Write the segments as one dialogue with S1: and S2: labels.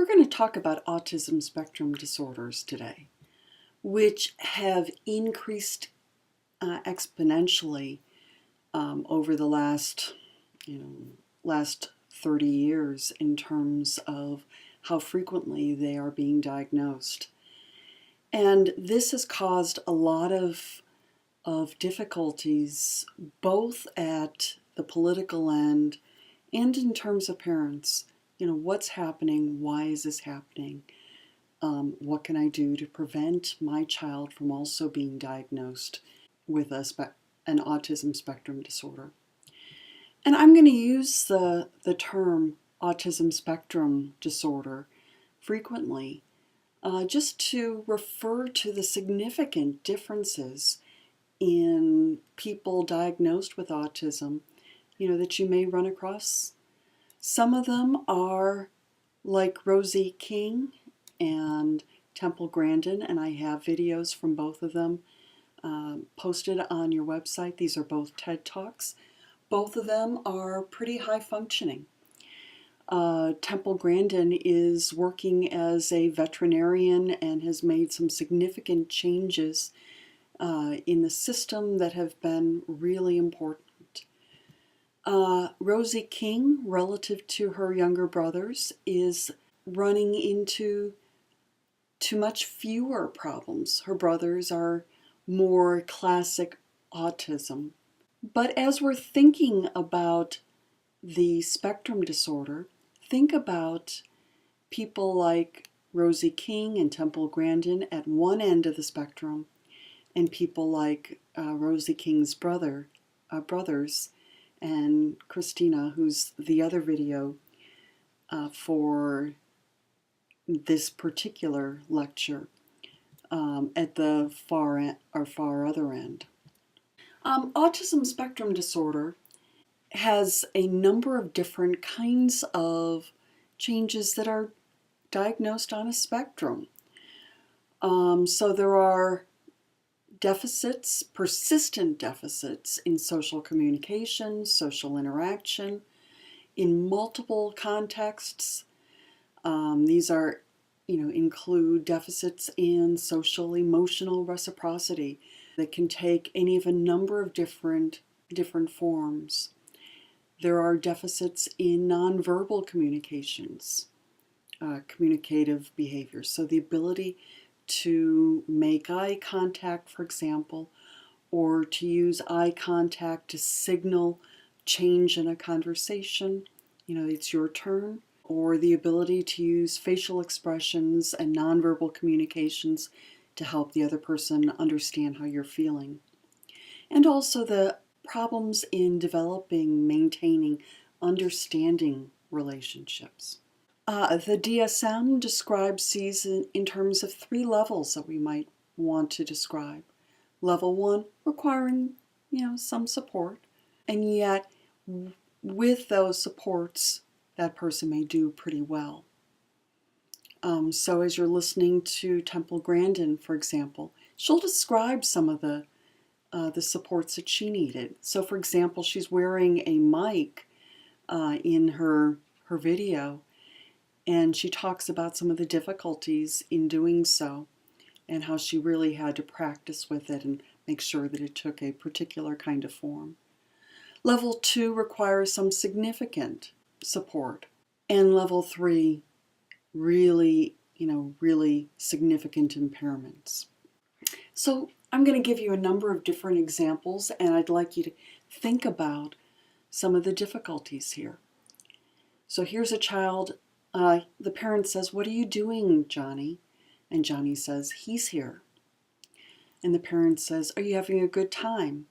S1: We're going to talk about autism spectrum disorders today, which have increased exponentially over the last 30 years in terms of how frequently they are being diagnosed. And this has caused a lot of difficulties, both at the political end and in terms of parents. What's happening? Why is this happening? What can I do to prevent my child from also being diagnosed with an autism spectrum disorder? And I'm going to use the term autism spectrum disorder frequently just to refer to the significant differences in people diagnosed with autism, that you may run across. Some of them are like Rosie King and Grandin, and I have videos from both of them posted on your website. These are both TED Talks. Both of them are pretty high functioning. Grandin is working as a veterinarian and has made some significant changes in the system that have been really important. Rosie King, relative to her younger brothers, is running into much fewer problems. Her brothers are more classic autism. But as we're thinking about the spectrum disorder, think about people like Rosie King and Grandin at one end of the spectrum, and people like Rosie King's brothers, and Christina, who's the other video for this particular lecture, at the far other end. Autism spectrum disorder has a number of different kinds of changes that are diagnosed on a spectrum. So there are deficits, persistent deficits in social communication, social interaction, in multiple contexts. These are, include deficits in social emotional reciprocity that can take any of a number of different forms. There are deficits in nonverbal communications, communicative behaviors. So the ability to make eye contact, for example, or to use eye contact to signal change in a conversation, it's your turn, or the ability to use facial expressions and nonverbal communications to help the other person understand how you're feeling. And also the problems in developing, maintaining, understanding relationships. The DSM describes these in terms of 3 levels that we might want to describe. Level 1, requiring, some support, and yet with those supports, that person may do pretty well. So as you're listening to Grandin, for example, she'll describe some of the supports that she needed. So for example, she's wearing a mic in her video, and she talks about some of the difficulties in doing so and how she really had to practice with it and make sure that it took a particular kind of form. Level 2 requires some significant support, and level 3 really significant impairments. So I'm going to give you a number of different examples, and I'd like you to think about some of the difficulties here. So here's a child. The parent says, "What are you doing, Johnny?" And Johnny says, "He's here." And the parent says, "Are you having a good time?"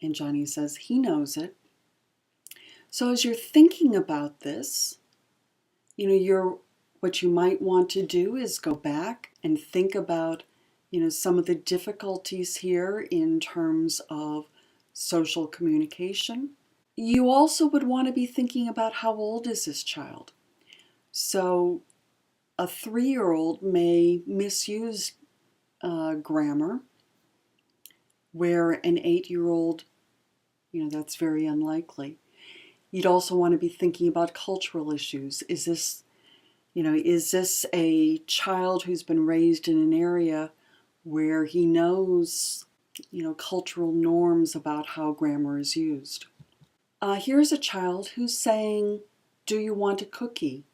S1: And Johnny says, "He knows it." So as you're thinking about this, what you might want to do is go back and think about, some of the difficulties here in terms of social communication. You also would want to be thinking about how old is this child. So a 3-year-old may misuse grammar, where an 8-year-old, that's very unlikely. You'd also want to be thinking about cultural issues. Is this, Is this a child who's been raised in an area where he knows, cultural norms about how grammar is used? Here's a child who's saying, "Do you want a cookie?"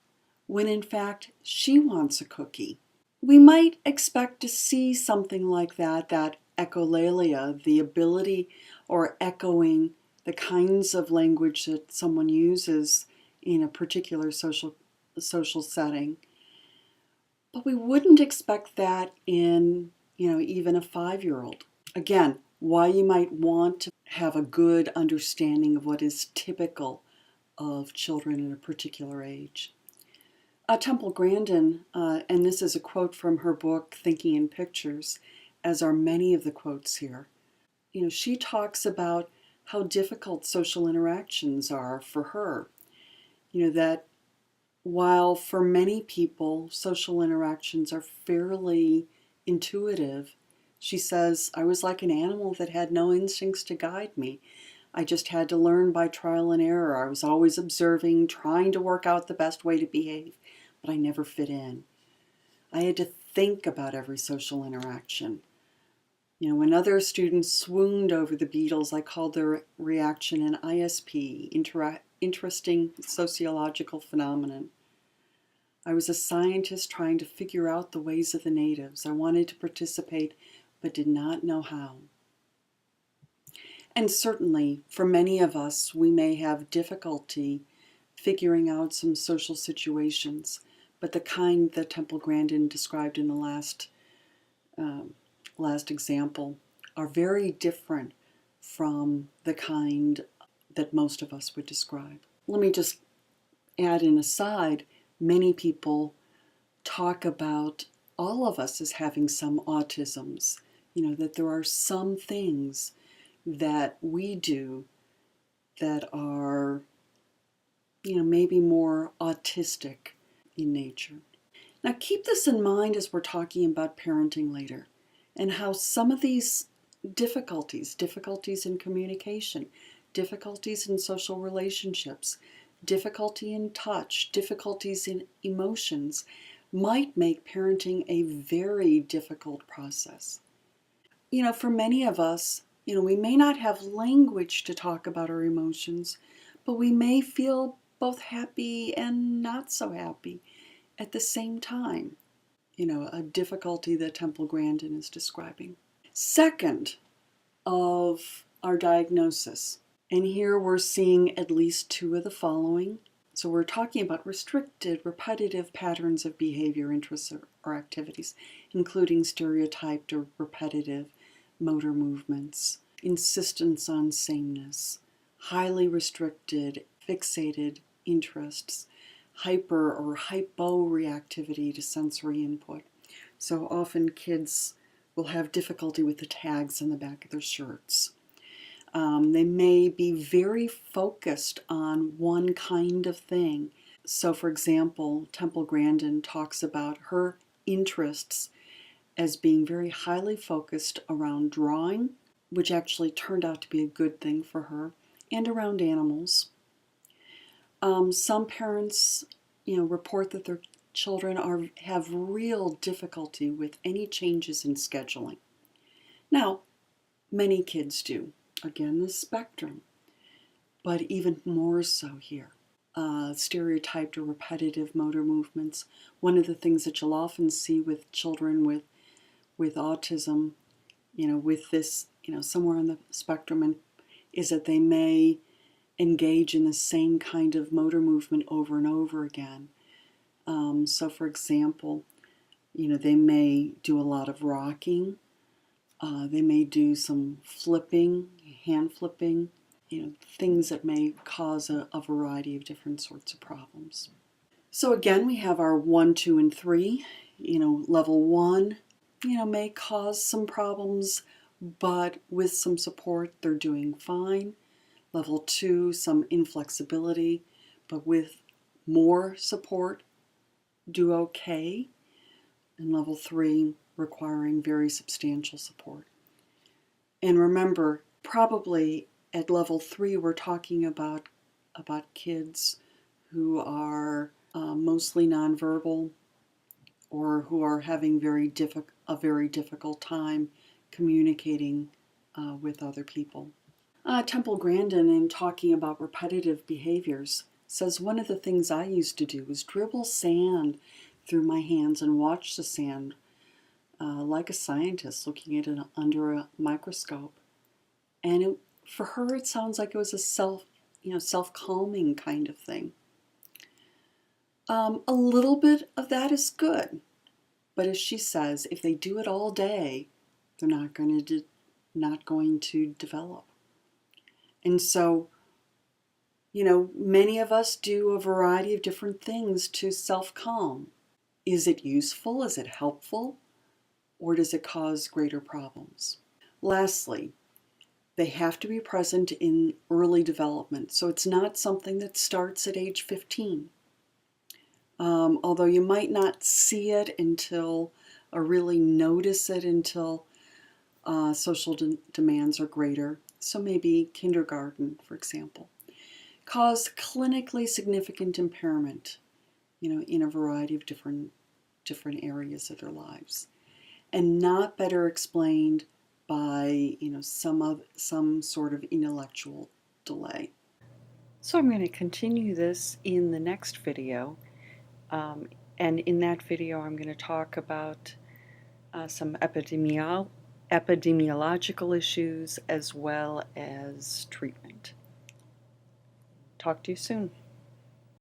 S1: when in fact she wants a cookie. We might expect to see something like that echolalia, the ability or echoing the kinds of language that someone uses in a particular social setting. But we wouldn't expect that in, even a 5-year-old. Again, why you might want to have a good understanding of what is typical of children in a particular age. Temple Grandin, and this is a quote from her book, Thinking in Pictures, as are many of the quotes here. She talks about how difficult social interactions are for her. That while for many people social interactions are fairly intuitive, she says, "I was like an animal that had no instincts to guide me. I just had to learn by trial and error. I was always observing, trying to work out the best way to behave, but I never fit in. I had to think about every social interaction." When other students swooned over the Beatles, I called their reaction an ISP, interesting sociological phenomenon. I was a scientist trying to figure out the ways of the natives. I wanted to participate, but did not know how. And certainly, for many of us, we may have difficulty figuring out some social situations, but the kind that Temple Grandin described in the last example are very different from the kind that most of us would describe. Let me just add an aside. Many people talk about all of us as having some autisms, that there are some things that we do that are, maybe more autistic in nature. Now keep this in mind as we're talking about parenting later, and how some of these difficulties in communication, difficulties in social relationships, difficulty in touch, difficulties in emotions, might make parenting a very difficult process. For many of us, we may not have language to talk about our emotions, but we may feel both happy and not so happy at the same time. A difficulty that Temple Grandin is describing. Second of our diagnosis, and here we're seeing at least two of the following. So we're talking about restricted, repetitive patterns of behavior, interests, or activities, including stereotyped or repetitive motor movements, insistence on sameness, highly restricted, fixated interests, hyper or hyporeactivity to sensory input. So often kids will have difficulty with the tags on the back of their shirts. They may be very focused on one kind of thing. So for example, Temple Grandin talks about her interests as being very highly focused around drawing, which actually turned out to be a good thing for her, and around animals. Some parents, report that their children have real difficulty with any changes in scheduling. Now, many kids do. Again, the spectrum, but even more so here. Stereotyped or repetitive motor movements. One of the things that you'll often see with children with autism, with this, somewhere on the spectrum, is that they may engage in the same kind of motor movement over and over again. So for example, they may do a lot of rocking. They may do some flipping, hand flipping, things that may cause a variety of different sorts of problems. So again, we have our 1, 2, and 3. Level 1, may cause some problems, but with some support, they're doing fine. Level 2, some inflexibility, but with more support, do okay. And level 3, requiring very substantial support. And remember, probably at level 3, we're talking about kids who are mostly nonverbal, or who are having a very difficult time communicating with other people. Temple Grandin, in talking about repetitive behaviors, says one of the things I used to do was dribble sand through my hands and watch the sand like a scientist looking at it under a microscope. And for her, it sounds like it was a self-calming kind of thing. A little bit of that is good, but as she says, if they do it all day, they're not going to develop. And so, many of us do a variety of different things to self-calm. Is it useful? Is it helpful? Or does it cause greater problems? Lastly, they have to be present in early development. So it's not something that starts at age 15. Although you might not see it or really notice it until social demands are greater. So maybe kindergarten, for example. Cause clinically significant impairment, in a variety of different areas of their lives, and not better explained by, some sort of intellectual delay. So I'm going to continue this in the next video, and in that video I'm going to talk about some epidemiological issues as well as treatment. Talk to you soon.